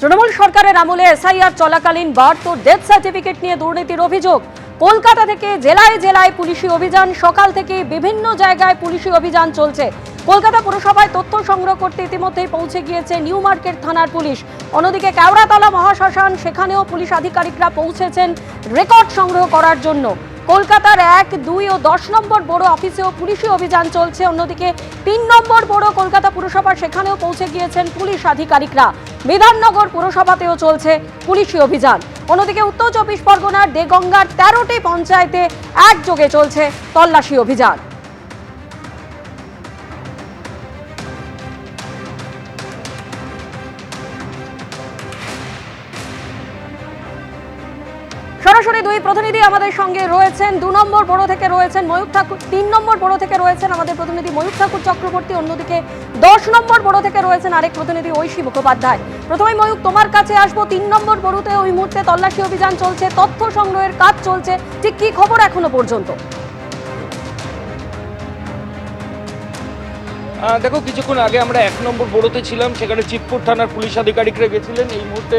তৃণমূল সরকারের আমলে এসআইআর চলাকালীন বার্থ ও ডেথ সার্টিফিকেট নিয়ে দুর্নীতির অভিযোগ। কলকাতা থেকে জেলায় জেলায় পুলিশি অভিযান, সকাল থেকে বিভিন্ন জায়গায় পুলিশি অভিযান চলছে। কলকাতা পুরসভায় তথ্য সংগ্রহ করতে ইতিমধ্যেই পৌঁছে গিয়েছে নিউ মার্কেট থানার পুলিশ। অন্যদিকে কেওড়াতলা মহাশ্মশান, সেখানেও পুলিশ আধিকারিকরা পৌঁছেছেন রেকর্ড সংগ্রহ করার জন্য। কলকাতার 1, 2 ও 10 নম্বর বড় অফিসেও পুলিশি অভিযান চলছে। অন্যদিকে 3 নম্বর বড় কলকাতা পুরসভা, সেখানেও পৌঁছে গিয়েছেন পুলিশ আধিকারিকরা। বিধাননগর পুরসভাতেও চলছে পুলিশি অভিযান। অন্যদিকে উত্তর 24 পরগনার দেগঙ্গার 13টি পঞ্চায়েতে একযোগে চলছে তল্লাশি অভিযান। সরাসরি দুই প্রতিনিধি আমাদের সঙ্গে রয়েছেন। 2 নম্বর বড় থেকে রয়েছেন ময়ূখ ঠাকুর, 3 নম্বর বড় থেকে রয়েছেন আমাদের প্রতিনিধি ময়ূখ ঠাকুর চক্রবর্তী। অন্যদিকে 10 নম্বর বড় থেকে রয়েছেন আরেক প্রতিনিধি ঐশী মুখোপাধ্যায়। প্রথমে ময়ূখ, তোমার কাছে আসবো। 3 নম্বর বড়তে ওই মুহূর্তে তল্লাশি অভিযান চলছে, তথ্য সংগ্রহের কাজ চলছে, ঠিক কি খবর এখনো পর্যন্ত? দেখো, কিছুক্ষণ আগে আমরা 1 নম্বর বড়তে ছিলাম, সেখানে চিতপুর থানার পুলিশ আধিকারিকরা গেছিলেন। এই মুহূর্তে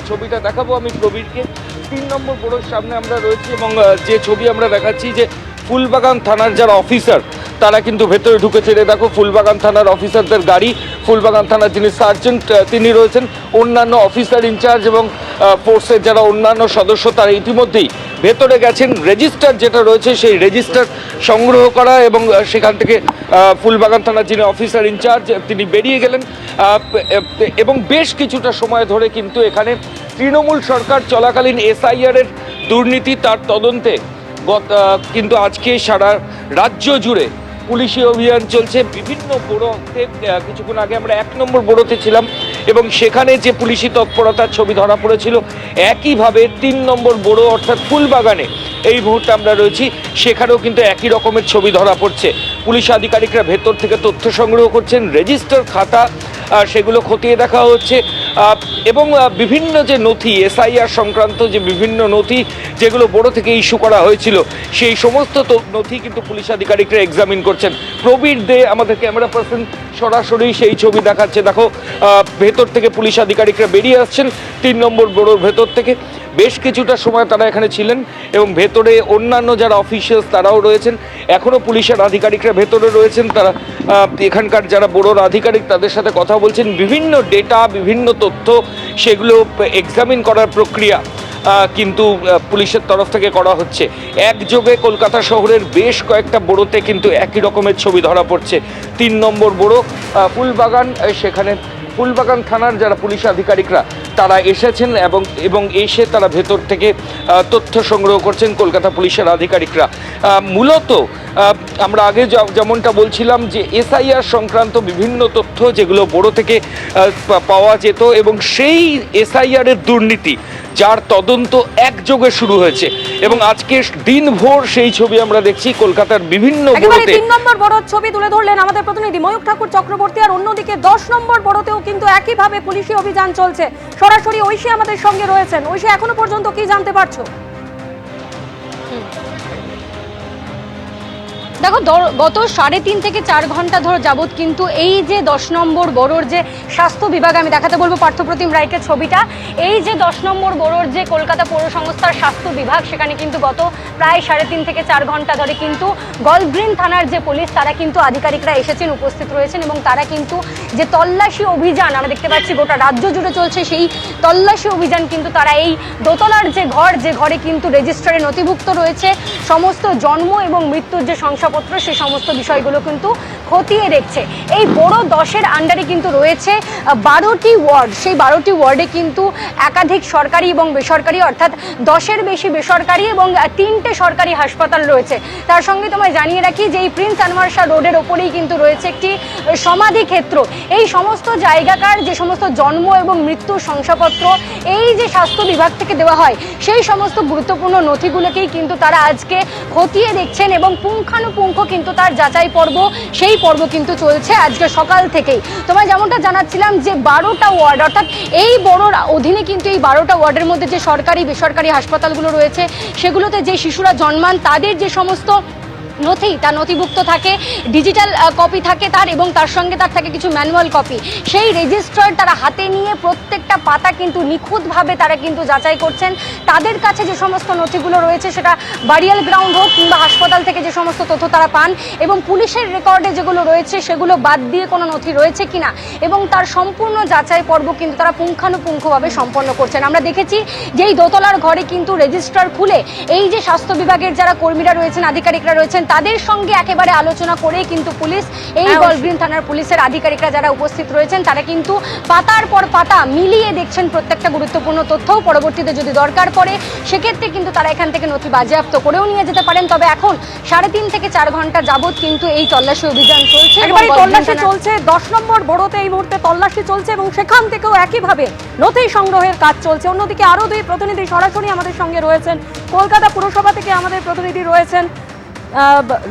ছবিটা দেখাবো আমি প্রবীরকে। 3 নম্বর বড়োর সামনে আমরা রয়েছি এবং যে ছবি আমরা দেখাচ্ছি যে ফুলবাগান থানার যারা অফিসার তারা কিন্তু ভেতরে ঢুকেছে। দেখো, ফুলবাগান থানার অফিসারদের গাড়ি, ফুলবাগান থানার যিনি সার্জেন্ট তিনি রয়েছেন, অন্যান্য অফিসার ইনচার্জ এবং ফোর্সের যারা অন্যান্য সদস্য তারা ইতিমধ্যেই ভেতরে গেছেন। রেজিস্টার যেটা রয়েছে সেই রেজিস্টার সংগ্রহ করা এবং সেখান থেকে ফুলবাগান থানার যিনি অফিসার ইনচার্জ তিনি বেরিয়ে গেলেন এবং বেশ কিছুটা সময় ধরে কিন্তু এখানে তৃণমূল সরকার চলাকালীন এসআইআর-এর দুর্নীতি তার তদন্তে কিন্তু আজকে সারা রাজ্য জুড়ে পুলিশি অভিযান চলছে বিভিন্ন বড়োতে। কিছুক্ষণ আগে আমরা 1 নম্বর বড়োতে ছিলাম এবং সেখানে যে পুলিশি তৎপরতার ছবি ধরা পড়েছিল, একইভাবে 3 নম্বর বড়ো অর্থাৎ ফুলবাগানে এই মুহূর্তে আমরা রয়েছি, সেখানেও কিন্তু একই রকমের ছবি ধরা পড়ছে। পুলিশ আধিকারিকরা ভেতর থেকে তথ্য সংগ্রহ করছেন, রেজিস্টার খাতা সেগুলো খতিয়ে দেখা হচ্ছে এবং বিভিন্ন যে নথি, এসআইআর সংক্রান্ত যে বিভিন্ন নথি যেগুলো বড় থেকে ইস্যু করা হয়েছিল, সেই সমস্ত নথি কিন্তু পুলিশ আধিকারিকরা এক্সামিন করছেন। প্রবীর দে আমাদের ক্যামেরা পার্সন সরাসরি সেই ছবি দেখাচ্ছে। দেখো, ভেতর থেকে পুলিশ আধিকারিকরা বেরিয়ে আসছেন 3 নম্বর বড়োর ভেতর থেকে। বেশ কিছুটা সময় তারা এখানে ছিলেন এবং ভেতরে অন্যান্য যারা অফিসিয়ালস তারাও রয়েছেন। এখনও পুলিশের আধিকারিকরা ভেতরে রয়েছেন, তারা এখানকার যারা বড়োর আধিকারিক তাদের সাথে কথা বলছেন। বিভিন্ন ডেটা, বিভিন্ন তথ্য সেগুলো এক্সামিন করার প্রক্রিয়া কিন্তু পুলিশের তরফ থেকে করা হচ্ছে। একযোগে কলকাতা শহরের বেশ কয়েকটা বড়োতে কিন্তু একই রকমের ছবি ধরা পড়ছে। 3 নম্বর বড়ো ফুলবাগান, সেখানে ফুলবাগান থানার যারা পুলিশ আধিকারিকরা তারা এসেছেন এবং এসে তারা ভেতর থেকে তথ্য সংগ্রহ করছেন কলকাতা পুলিশের আধিকারিকরা। মূলত আমরা আগে যেমনটা বলছিলাম যে এসআইআর সংক্রান্ত বিভিন্ন তথ্য যেগুলো বড়ো থেকে পাওয়া যেত এবং সেই এসআইআর-এর দুর্নীতি যার তদন্ত একযোগে শুরু হয়েছে এবং আজকে দিনভর সেই ছবি আমরা দেখছি কলকাতার বিভিন্ন বড়োতে। 3 নম্বর বড়োর ছবি তুলে ধরলেন আমাদের প্রতিনিধি ময়ূখ ঠাকুর চক্রবর্তী। আর অন্যদিকে 10 নম্বর বড়োতেও কিন্তু একইভাবে পুলিশি অভিযান চলছে। সরাসরি ঐশী আমাদের সঙ্গে রয়েছেন। ঐশী, এখনো পর্যন্ত কি জানতে পারছো? দেখো, গত 3.5 থেকে 4 ঘন্টা ধরে যাবৎ কিন্তু এই যে 10 নম্বর বড়োর যে স্বাস্থ্য বিভাগ, আমি দেখাতে বলবো পার্থপ্রতিম রায়কে ছবিটা। এই যে 10 নম্বর বড়োর যে কলকাতা পৌর সংস্থার স্বাস্থ্য বিভাগ, সেখানে কিন্তু গত প্রায় 3.5 থেকে 4 ঘন্টা ধরে কিন্তু গলগ্রিন থানার যে পুলিশ তারা কিন্তু আধিকারিকরা এসেছেন, উপস্থিত রয়েছেন এবং তারা কিন্তু যে তল্লাশি অভিযান আমরা দেখতে পাচ্ছি গোটা রাজ্য জুড়ে চলছে, সেই তল্লাশি অভিযান কিন্তু তারা এই দোতলার যে ঘরে কিন্তু রেজিস্টারে নথিভুক্ত রয়েছে সমস্ত জন্ম এবং মৃত্যুর যে শংসাপত্র, সেই সমস্ত বিষয়গুলো কিন্তু খতিয়ে দেখছে। এই বড় 10-এর আন্ডারে কিন্তু রয়েছে 12টি ওয়ার্ড। সেই 12টি ওয়ার্ডে কিন্তু একাধিক সরকারি এবং বেসরকারি, অর্থাৎ 10-এর বেশি বেসরকারি এবং 3টে সরকারি হাসপাতাল রয়েছে। তার সঙ্গে তোমায় জানিয়ে রাখি যে এই প্রিন্স আনোয়ার শাহ রোডের ওপরেই কিন্তু রয়েছে একটি সমাধি ক্ষেত্র। এই সমস্ত জায়গাকার যে সমস্ত জন্ম এবং মৃত্যুর শংসাপত্র এই যে স্বাস্থ্য বিভাগ থেকে দেওয়া হয়, সেই সমস্ত গুরুত্বপূর্ণ নথিগুলোকেই কিন্তু তারা আজকে খতিয়ে দেখছেন এবং পুঙ্খানুপুঙ্খ কিন্তু তার যাচাই পর্ব, সেই পর্ব কিন্তু চলছে আজকে সকাল থেকেই। তোমায় যেমনটা জানাচ্ছিলাম যে 12টা ওয়ার্ড, অর্থাৎ এই বড়োর অধীনে কিন্তু এই 12টা ওয়ার্ডের মধ্যে যে সরকারি বেসরকারি হাসপাতালগুলো রয়েছে, সেগুলোতে যে শিশুরা জন্মান তাদের যে সমস্ত নথি তার নথিভুক্ত থাকে, ডিজিটাল কপি থাকে তার, এবং তার সঙ্গে তার থাকে কিছু ম্যানুয়াল কপি। সেই রেজিস্টার তারা হাতে নিয়ে প্রত্যেকটা পাতা কিন্তু নিখুঁতভাবে তারা কিন্তু যাচাই করছেন। তাদের কাছে যে সমস্ত নথিগুলো রয়েছে, সেটা বারিয়াল গ্রাউন্ড হোক কিংবা হাসপাতাল থেকে যে সমস্ত তথ্য তারা পান, এবং পুলিশের রেকর্ডে যেগুলো রয়েছে সেগুলো বাদ দিয়ে কোনো নথি রয়েছে কিনা, এবং তার সম্পূর্ণ যাচাই পর্ব কিন্তু তারা পুঙ্খানুপুঙ্খভাবে সম্পন্ন করছেন। আমরা দেখেছি যে এই দোতলার ঘরে কিন্তু রেজিস্টার খুলে এই যে স্বাস্থ্য বিভাগের যারা কর্মীরা রয়েছেন, আধিকারিকরা রয়েছেন, তাদের সঙ্গে একেবারে আলোচনা করে কিন্তু পুলিশ, এই গলগ্রিন থানার পুলিশের আধিকারিকরা যারা উপস্থিত রয়েছেন, তারা কিন্তু পাতার পর পাতা মিলিয়ে দেখছেন প্রত্যেকটা গুরুত্বপূর্ণ তথ্য। পরবর্তীতে যদি দরকার পড়ে সেক্ষেত্রে কিন্তু তারা এখান থেকে নথি বাজেয়াপ্ত করেও নিয়ে যেতে পারেন। তবে এখন 3.5 থেকে 4 ঘন্টা যাবত কিন্তু এই তল্লাশি অভিযান চলছে। একেবারে তল্লাশি চলছে, 10 নম্বর বোরোতে এই মুহূর্তে তল্লাশি চলছে এবং সেখান থেকেও একইভাবে নথি সংগ্রহের কাজ চলছে। অন্যদিকে আরো দুই প্রতিনিধি সরাসরি আমাদের সঙ্গে রয়েছেন। কলকাতা পুরসভা থেকে আমাদের প্রতিনিধি রয়েছেন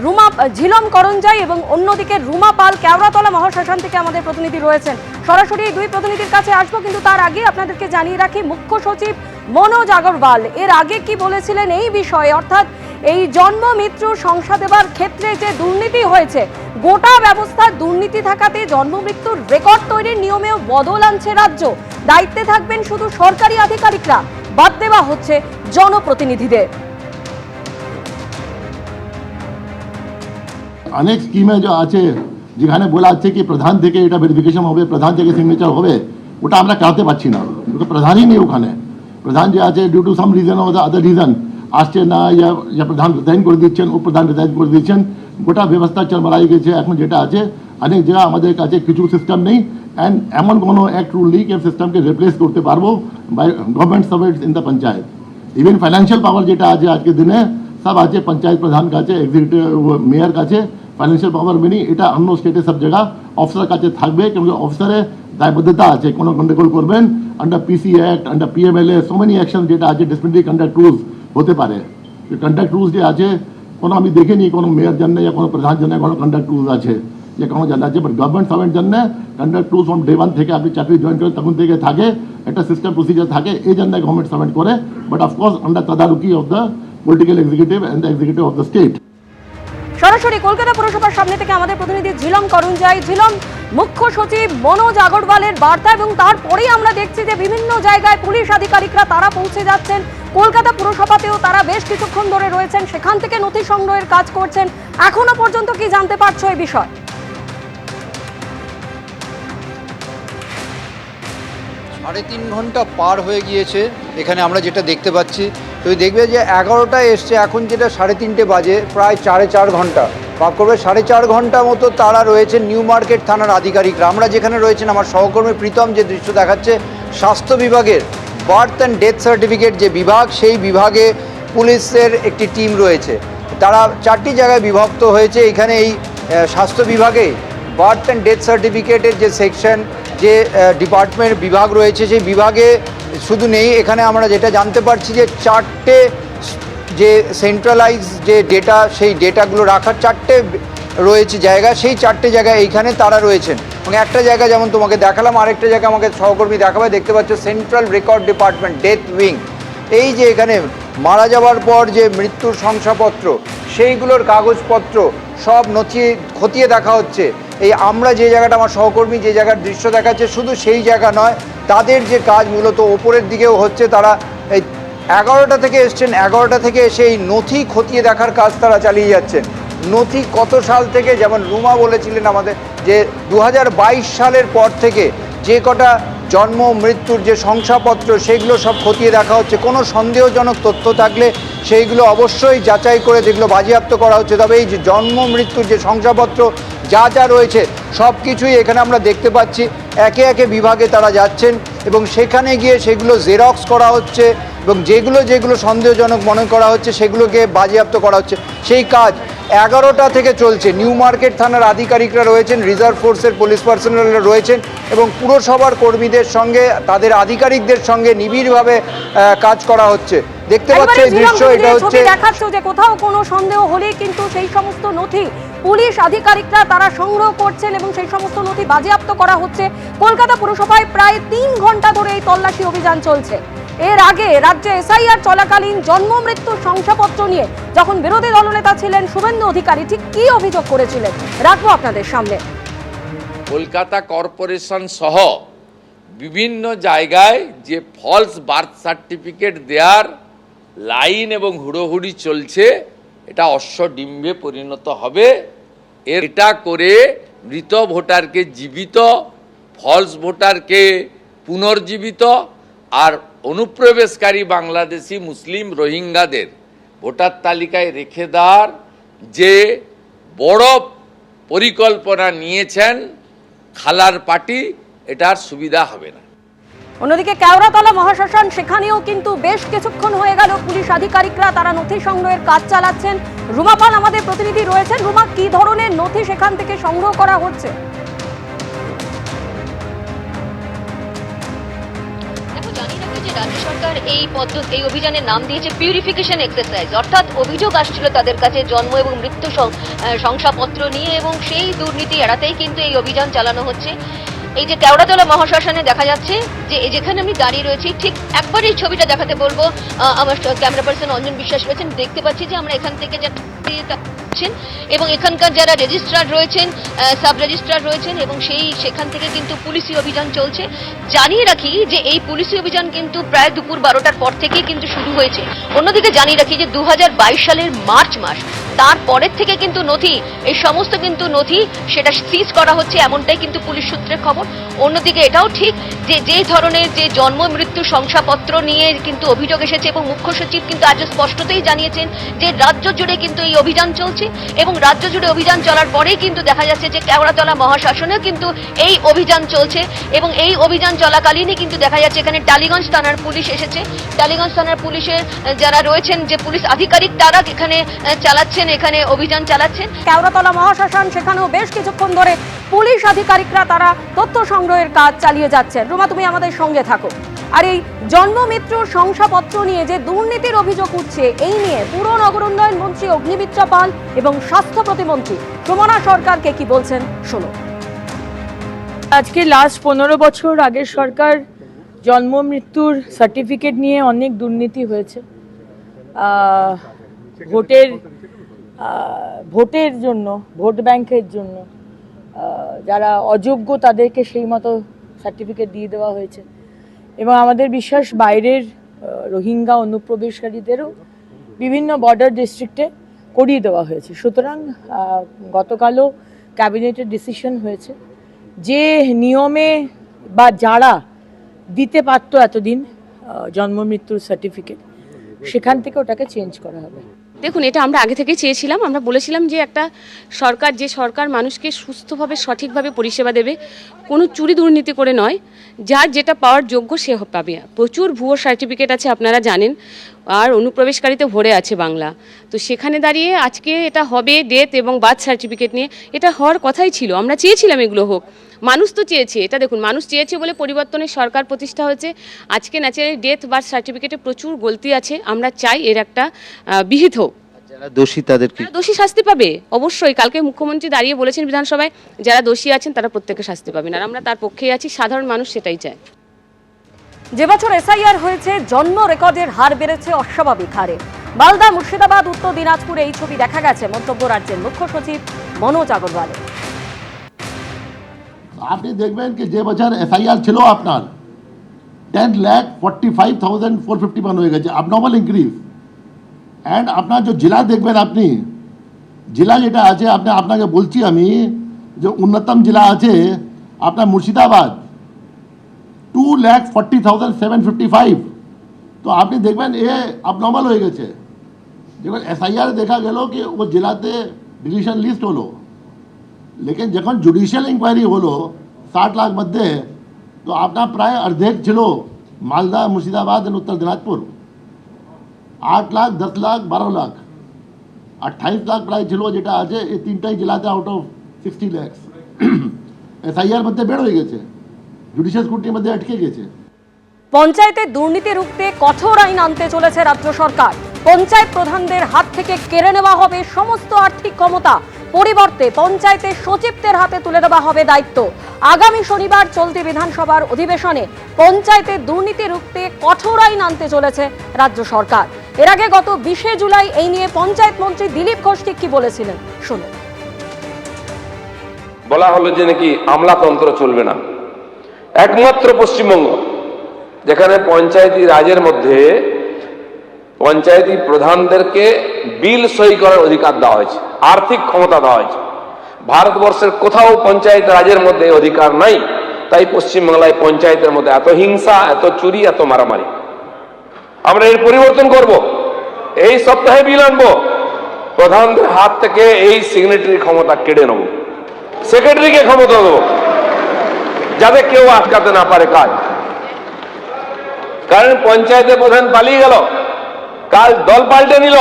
রুমা ঝিলম করঞ্জাই, এবং অন্যদিকে রুমা পাল কেওড়াতলা মহাশ্মশান থেকে আমাদের প্রতিনিধি রয়েছেন। সরাসরি এই দুই প্রতিনিধির কাছে আসবো, কিন্তু তার আগে আপনাদেরকে জানিয়ে রাখি মুখ্য সচিব মনোজ আগরওয়াল এর আগে কি বলেছিলেন এই বিষয়ে, অর্থাৎ এই জন্ম মৃত্যু সংস্থা দেবার ক্ষেত্রে যে দুর্নীতি হয়েছে, গোটা ব্যবস্থার দুর্নীতি থাকাতে জন্ম মৃত্যুর রেকর্ড তৈরির নিয়মেও বদল আনছে রাজ্য। দায়িত্বে থাকবেন শুধু সরকারি আধিকারিকরা, বাদ দেওয়া হচ্ছে জনপ্রতিনিধিদের। অনেক স্কিমে যে আছে যেখানে বলা আছে কি প্রধান থেকে এটা ভেরিফিকেশন হবে, প্রধান থেকে সিগনেচার হবে, ওটা আমরা করতে পারছি না। প্রধানই নেই ওখানে। প্রধান যে আছে due to some reason or the other reason আসছে না, ইয়া প্রধান রিজাইন করে দিচ্ছেন, উপপ্রধান রিজাইন করে দিচ্ছেন, গোটা ব্যবস্থা চলমালাই গেছে। এখন যেটা আছে অনেক জায়গা আমাদের কাছে কিছু সিস্টেম নেই, অ্যান্ড এমন কোনো অ্যাক্ট রুল নেই কি সিস্টেমকে রিপ্লেস করতে পারবো by government servants in the panchayat. Even financial power যেটা আছে আজকের দিনে সব আছে পঞ্চায়েত প্রধান কাছে, এক্সিকিউটিভ মেয়র কাছে। ফাইন্যান্সিয়াল পাওয়ার মিনি এটা অন্য স্টেটে সব জায়গা অফিসার কাছে থাকবে, কিন্তু অফিসারের দায়বদ্ধতা আছে কোনো গন্ডগোল করবেন under PC act, under PMLA, so many action যেটা আছে ডিসিপ্লিনারি কন্ডাক্ট রুলস হতে পারে। কন্ডাক্ট রুলস যে আছে কোনো আমি দেখিনি কোনো মেয়র জন্য ইয়া কোনো প্রধান জন্য কোনো কন্ডাক্ট রুলস আছে যে কোনো জানা আছে, বাট গভর্নমেন্ট সার্ভেন্ট জন্য কন্ডাক্ট রুলস ফ্রম ডে 1 থেকে আপনি চাকরি জয়েন করেন তখন থেকে থাকে, একটা সিস্টেম প্রসিজার থাকে, এই জন্য গভর্নমেন্ট সার্ভেন্ট করে, বাট অফকোর্স আন্ডার তদারকি of the political executive and the executive of the state. সরাসরি কলকাতা পুরসভার সামনে থেকে আমাদের প্রতিনিধি ঝিলম করঞ্জাই। ঝিলম, মুখ্য সচিব মনোজ আগরওয়ালের বার্তা, এবং তারপরেই আমরা দেখছি যে বিভিন্ন জায়গায় পুলিশ আধিকারিকরা তারা পৌঁছে যাচ্ছেন। কলকাতা পুরসভাতেও তারা বেশ কিছুক্ষণ ধরে রয়েছেন, সেখান থেকে নথি সংগ্রহের কাজ করছেন। এখনো পর্যন্ত কি জানতে পারছো এই বিষয়? 3.5 ঘন্টা পার হয়ে গিয়েছে এখানে আমরা যেটা দেখতে পাচ্ছি। তুমি দেখবে যে 11টায় এসছে, এখন যেটা 3:30 বাজে, প্রায় 4.5 ঘন্টা পার করবে। 4.5 ঘন্টা মতো তারা রয়েছে নিউ মার্কেট থানার আধিকারিকরা। আমরা যেখানে রয়েছেন, আমার সহকর্মী প্রীতম যে দৃশ্য দেখাচ্ছে, স্বাস্থ্য বিভাগের বার্থ অ্যান্ড ডেথ সার্টিফিকেট যে বিভাগ, সেই বিভাগে পুলিশের একটি টিম রয়েছে। তারা 4টি জায়গায় বিভক্ত হয়েছে। এখানে এই স্বাস্থ্য বিভাগে বার্থ অ্যান্ড ডেথ সার্টিফিকেটের যে সেকশন, যে ডিপার্টমেন্ট বিভাগ রয়েছে, সেই বিভাগে শুধু নেই, এখানে আমরা যেটা জানতে পারছি যে 4টে যে সেন্ট্রালাইজ যে ডেটা, সেই ডেটাগুলো রাখার 4টে রয়েছে জায়গা, সেই 4টে জায়গায় এইখানে তারা রয়েছেন। এবং একটা জায়গা যেমন তোমাকে দেখালাম, আরেকটা জায়গা আমাকে সহকর্মী দেখাবে, দেখতে পাচ্ছ central record department death wing. এই যে এখানে মারা যাওয়ার পর যে মৃত্যুর শংসাপত্র, সেইগুলোর কাগজপত্র সব নথি খতিয়ে দেখা হচ্ছে। এই আমরা যে জায়গাটা, আমার সহকর্মী যে জায়গার দৃশ্য দেখাচ্ছে, শুধু সেই জায়গা নয়, তাদের যে কাজ মূলত ওপরের দিকেও হচ্ছে। তারা এই 11টা থেকে এসছেন, 11টা থেকে এসে এই নথি খতিয়ে দেখার কাজ তারা চালিয়ে যাচ্ছেন। নথি কত সাল থেকে, যেমন রুমা বলেছিলেন আমাদের যে 2022 সালের পর থেকে যে কটা জন্ম মৃত্যুর যে শংসাপত্র, সেগুলো সব খতিয়ে দেখা হচ্ছে। কোনো সন্দেহজনক তথ্য থাকলে সেইগুলো অবশ্যই যাচাই করে যেগুলো বাজেয়াপ্ত করা হচ্ছে। তবে এই যে জন্ম মৃত্যুর যে শংসাপত্র যা যা রয়েছে সব কিছুই এখানে আমরা দেখতে পাচ্ছি। একে একে বিভাগে তারা যাচ্ছেন এবং সেখানে গিয়ে সেগুলো জেরক্স করা হচ্ছে, এবং যেগুলো যেগুলো সন্দেহজনক মনে করা হচ্ছে সেগুলোকে বাজেয়াপ্ত করা হচ্ছে। সেই কাজ 11টা থেকে চলছে। নিউ মার্কেট থানার আধিকারিকরা রয়েছেন, রিজার্ভ ফোর্সের পুলিশ পার্সোনালরা রয়েছেন, এবং পুরসভার কর্মীদের সঙ্গে, তাদের আধিকারিকদের সঙ্গে নিবিড়ভাবে কাজ করা হচ্ছে। দেখতে পাচ্ছ এই দৃশ্য, এটা হচ্ছে দেখাচ্ছ যে কোথাও কোনো সন্দেহ হলে কিন্তু সেই সমস্ত নথি পুলিশ আধিকারিকরা তারা সংগ্রহ করছেন এবং সেই সমস্ত নথি বাজেয়াপ্ত করা হচ্ছে। কলকাতা পুরসভায় প্রায় 3 ঘন্টা ধরে এই তল্লাশি অভিযান চলছে। এর আগে রাজ্যে এসআইআর চলাকালীন জন্ম মৃত্যু শংসাপত্র নিয়ে যখন বিরোধী দলনেতা ছিলেন শুভেন্দু অধিকারী ঠিক কি অভিযোগ করেছিলেন রাখবো আপনাদের সামনে। কলকাতা কর্পোরেশন সহ বিভিন্ন জায়গায় যে ফলস বার্থ সার্টিফিকেট দেওয়ার লাইন এবং হুড়োহুড়ি চলছে, এটা অশ্বডিম্বে পরিণত হবে। এটা করে মৃত ভোটারকে জীবিত, ফলস ভোটারকে পুনর্জীবিত আর অনুপ্রবেশকারী বাংলাদেশি মুসলিম রোহিঙ্গাদের ভোটার তালিকায় রেখে দেওয়ার যে বড় পরিকল্পনা নিয়েছেন খালার পার্টি, এটার সুবিধা হবে না। অন্যদিকে কেওড়াতলা মহাশ্মশান, সেখানেও কিন্তু বেশ কিছুক্ষণ হয়ে গেল পুলিশ আধিকারিকরা তারা নথি সংগ্রহের কাজ চালাচ্ছেন। রুমা পাল আমাদের প্রতিনিধি রয়েছেন। রুমা, কি ধরনের নথি সেখান থেকে সংগ্রহ করা হচ্ছে? রাজ্য সরকার এই অভিযানের নাম দিয়েছে পিউরিফিকেশন এক্সারসাইজ, অর্থাৎ অভিযোগ আসছিল তাদের কাছে জন্ম এবং মৃত্যু শংসাপত্র নিয়ে, এবং সেই দুর্নীতি এড়াতেই কিন্তু এই অভিযান চালানো হচ্ছে। এই যে কেওড়াতলা মহাশ্মশানে দেখা যাচ্ছে যে যেখানে আমি দাঁড়িয়ে রয়েছি, ঠিক একবার এই ছবিটা দেখাতে বলবো, আমার ক্যামেরা পার্সন অঞ্জন বিশ্বাস রয়েছেন। দেখতে পাচ্ছি যে আমরা এখান থেকে এবং এখানকার যারা রেজিস্ট্রার রয়েছেন, সাব রেজিস্ট্রার রয়েছেন, এবং সেখান থেকে কিন্তু পুলিশি অভিযান চলছে। জানিয়ে রাখি যে এই পুলিশি অভিযান কিন্তু প্রায় দুপুর 12টার পর থেকেই কিন্তু শুরু হয়েছে। অন্যদিকে জানিয়ে রাখি যে 2022 সালের মার্চ মাস, তারপরের থেকে কিন্তু নথি, এই সমস্ত কিন্তু নথি সেটা সিজ করা হচ্ছে, এমনটাই কিন্তু পুলিশ সূত্রের খবর। অন্যদিকে এটাও ঠিক যে ধরনের যে জন্ম মৃত্যু শংসাপত্র নিয়ে কিন্তু অভিযোগ এসেছে, এবং মুখ্য সচিব কিন্তু আজ স্পষ্টতই জানিয়েছেন যে রাজ্য জুড়ে কিন্তু এই অভিযান চলছে, এবং রাজ্য জুড়ে অভিযান চলার পরেই কিন্তু দেখা যাচ্ছে যে কেওড়াতলা মহাশ্মশানেও কিন্তু এই অভিযান চলছে, এবং এই অভিযান চলাকালীনই কিন্তু দেখা যাচ্ছে এখানে টালিগঞ্জ থানার পুলিশ এসেছে। টালিগঞ্জ থানার পুলিশের যারা রয়েছেন, যে পুলিশ আধিকারিক, তারা এখানে চালাচ্ছেন, এখানে অভিযান চালাচ্ছেন। কেওড়াতলা মহাশ্মশান, সেখানেও বেশ কিছুক্ষণ ধরে পুলিশ আধিকারিকরা তারা তথ্য সংগ্রহের কাজ চালিয়ে যাচ্ছেন। রুমা, তুমি আমাদের সঙ্গে থাকো। আর এই জন্ম মৃত্যুর শংসাপত্র নিয়ে যে দুর্নীতির অভিযোগ উঠছে, এই নিয়ে পুর নগর উন্নয়ন মন্ত্রী অগ্নিমিত্রা পাল এবং স্বাস্থ্য প্রতিমন্ত্রী সুমনা সরকারকে কি বলছেন শোনো। আজকে লাস্ট 15 বছর আগের সরকার জন্ম মৃত্যুর সার্টিফিকেট নিয়ে অনেক দুর্নীতি হয়েছে। ভোটের জন্য, ভোট ব্যাংকের জন্য যারা অযোগ্য তাদেরকে সেই মতো সার্টিফিকেট দিয়ে দেওয়া হয়েছে, এবং আমাদের বিশ্বাস বাইরের রোহিঙ্গা অনুপ্রবেশকারীদেরও বিভিন্ন বর্ডার ডিস্ট্রিক্টে করিয়ে দেওয়া হয়েছে। সুতরাং গতকালও ক্যাবিনেটের ডিসিশন হয়েছে যে নিয়মে বা যারা দিতে পারতো এতদিন জন্ম মৃত্যুর সার্টিফিকেট, সেখান থেকে ওটাকে চেঞ্জ করা হবে। দেখুন, এটা আমরা আগে থেকেই চেয়েছিলাম। আমরা বলেছিলাম যে একটা সরকার মানুষকে সুস্থভাবে সঠিকভাবে পরিষেবা দেবে, কোনো চুরি দুর্নীতি করে নয়, যার যেটা পাওয়ার যোগ্য সে পাবে। প্রচুর ভুয়ো সার্টিফিকেট আছে, আপনারা জানেন, আর অনুপ্রবেশকারীতে ভরে আছে বাংলা। তো সেখানে দাঁড়িয়ে আজকে এটা হবে ডেথ এবং বার্থ সার্টিফিকেট নিয়ে, এটা হওয়ার কথাই ছিল। আমরা চেয়েছিলাম এগুলো হোক, মানুষ তো চেয়েছে। এটা দেখুন, মানুষ চেয়েছে বলে পরিবর্তনের সরকার প্রতিষ্ঠা হয়েছে। আজকে ন্যাচারালি ডেথ বার্থ সার্টিফিকেটে প্রচুর গলতি আছে, আমরা চাই এর একটা বিহিত হোক। যারা দোষী তাদেরকে দোষী শাস্তি পাবে অবশ্যই। কালকে মুখ্যমন্ত্রী দাঁড়িয়ে বলেছেন বিধানসভায়, যারা দোষী আছেন তারা প্রত্যেকে শাস্তি পাবেন, আর আমরা তার পক্ষেই আছি। সাধারণ মানুষ সেটাই চায়। যে বছর এসআইআর হয়েছে, জন্ম রেকর্ডের হার বেড়েছে অস্বাভাবিক হারে। মালদা, মুর্শিদাবাদ, উত্তর দিনাজপুরে এই ছবি দেখা গেছে মন্তব্য রাজ্যের মুখ্য সচিব মনোজ আগরওয়ালের। আপনি দেখবেন কি যে বছর এসআইআর ছিল আপনার 10,45,451 হয়ে গেছে, abnormal increase। অ্যান্ড আপনার যে জেলা দেখবেন, আপনি জেলা যেটা আছে, আপনাকে বলছি আমি, যে উন্নতম জেলা আছে আপনার মুর্শিদাবাদ, 2,40,755। তো আপনি দেখবেন এ abnormal হয়ে গেছে। যখন এসআইআর দেখা গেল কি ও জেলাতে ডিলিশন লিস্ট হলো, लेकिन যখন জুডিশিয়াল ইনকোয়ারি হলো 60 লাখ মধ্যে, তো আপনার প্রায় অর্ধেক ছিল মালদা, মুর্শিদাবাদ এবং উত্তর দিনাজপুর। 8 লাখ, 10 লাখ, 12 লাখ, 28 লাখ প্রায় ছিল যেটা আছে এই তিনটাই জেলাতে আউট অফ 60 লাখ। এসআইআর মধ্যে বের হয়ে গেছে, জুডিশিয়াল স্ক্রুটিনির মধ্যে আটকে গেছে। পঞ্চায়েতে দুর্নীতি রুখতে কঠোর আইন আনতে চলেছে রাজ্য সরকার। পঞ্চায়েত প্রধানদের হাত থেকে কেড়ে নেওয়া হবে সমস্ত আর্থিক ক্ষমতা। পরিবর্তে পঞ্চায়েতের সচিবদের হাতে তুলে দেওয়া হবে দায়িত্ব। আগামী শনিবার চলতি বিধানসভার অধিবেশনে পঞ্চায়েতের দুর্নীতি রুখতে কঠোর আইন আনতে চলেছে রাজ্য সরকার। এর আগে গত 20 জুলাই এই নিয়ে পঞ্চায়েত মন্ত্রী দিলীপ ঘোষ ঠিক কি বলেছিলেন শুনুন। বলা হলো যে নাকি আমলাতন্ত্র চলবে না। একমাত্র পশ্চিমবঙ্গ যেখানে পঞ্চায়েতি রাজের মধ্যে পঞ্চায়েতি প্রধানদেরকে বিল সই করার অধিকার দেওয়া হয়েছে, আর্থিক ক্ষমতা দেওয়া হয়েছে। ভারতবর্ষের কোথাও পঞ্চায়েত রাজের মধ্যে অধিকার নাই। তাই পশ্চিমবাংলায় পঞ্চায়েতের মধ্যে এত হিংসা, এত চুরি, এত মারামারি। আমরা এর পরিবর্তন করব। এই সপ্তাহে বিল আনবো, প্রধানদের হাত থেকে এই সিগনেটারি ক্ষমতা কেড়ে নেব, সেক্রেটারিকে ক্ষমতা দেবো, যাতে কেউ আটকাতে না পারে কাজ। কারণ পঞ্চায়েতের প্রধান পালিয়ে গেল, কাল দল পাল্টে নিল,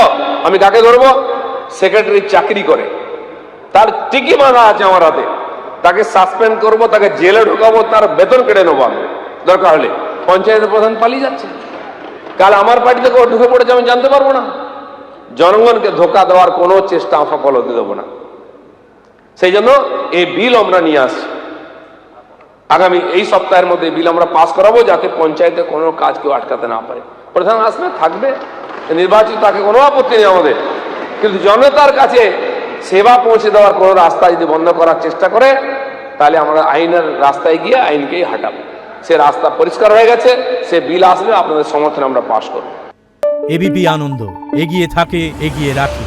আমি কাকে ধরবো? সেক্রেটারি চাকরি করে, তার টিকি মারা আছে আমার হাতে, তাকে সাসপেন্ড করব, তাকে জেলে ঢোকাবো, তার বেতন কেড়ে নেবো আমি দরকার হলে। পঞ্চায়েতের প্রধান পালিয়ে যাচ্ছে, কাল আমার পার্টি থেকে ঢুকে পড়েছে, আমি জানতে পারবো না। জনগণকে ধোকা দেওয়ার কোনো চেষ্টা সফল হতে দেবো না। সেই জন্য এই বিল আমরা নিয়ে আসছি। আগামী এই সপ্তাহের মধ্যে বিল আমরা পাস করাবো, যাতে পঞ্চায়েতে কোনো কাজ কেউ আটকাতে না পারে। প্রধান আসবে, থাকবে, নির্বাচিত, তাকে কোনো আপত্তি নেই আমাদের। কিন্তু জনতার কাছে সেবা পৌঁছে দেওয়ার কোনো রাস্তা যদি বন্ধ করার চেষ্টা করে, তাহলে আমরা আইনের রাস্তায় গিয়ে আইনকেই হাঁটাবো। সে রাস্তা পরিষ্কার হয়ে গেছে, সে বিল আসলে আপনাদের সমর্থনে আমরা পাস করবো। এবিপি আনন্দ, এগিয়ে থাকে, এগিয়ে রাখে।